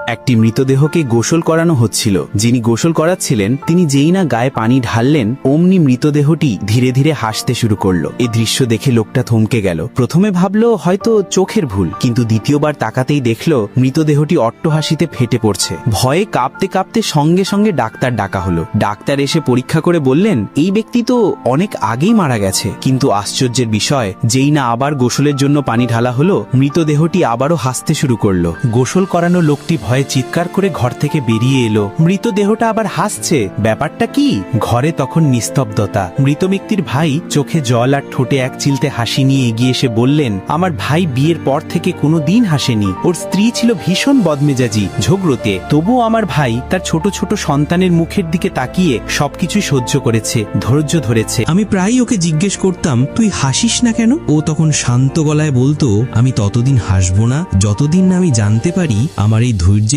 একটি মৃতদেহকে গোসল করানো হচ্ছিল। যিনি গোসল করাচ্ছিলেন তিনি যেই না গায়ে পানি ঢাললেন অমনি মৃতদেহটি ধীরে ধীরে হাসতে শুরু করলো। এই দৃশ্য দেখে লোকটা থমকে গেল। প্রথমে ভাবলো হয়তো চোখের ভুল, কিন্তু দ্বিতীয়বার তাকাতেই দেখলো মৃতদেহটি অট্টহাসিতে ফেটে পড়ছে। ভয়ে কাঁপতে কাঁপতে সঙ্গে সঙ্গে ডাক্তার ডাকা হলো। ডাক্তার এসে পরীক্ষা করে বললেন এই ব্যক্তি তো অনেক আগেই মারা গেছে। কিন্তু আশ্চর্যের বিষয়, যেই না আবার গোসলের জন্য পানি ঢালা হলো মৃতদেহটি আবারও হাসতে শুরু করলো। গোসল করানো লোকটি ভয়ে চিৎকার করে ঘর থেকে বেরিয়ে এলো। মৃতদেহটা আবার হাসছে, ব্যাপারটা কি? ঘরে তখন নিস্তব্ধতা। মৃত ব্যক্তির ভাই চোখে জল আর ঠোঁটে এক চিলতে হাসি নিয়ে এগিয়ে এসে বললেন, আমার ভাই বিয়ের পর থেকে কোনো দিন হাসেনি। ওর স্ত্রী ছিল ভীষণ বদমেজাজি, ঝগড়তে। তবুও আমার ভাই তার ছোট ছোট সন্তানের মুখের দিকে তাকিয়ে সবকিছুই সহ্য করেছে, ধৈর্য ধরেছে। আমি প্রায়ই ওকে জিজ্ঞেস করতাম, তুই হাসিস না কেন? ও তখন শান্ত গলায় বলতো, আমি ততদিন হাসবো না যতদিন না আমি জানতে পারি আমার এই ধৈর্যের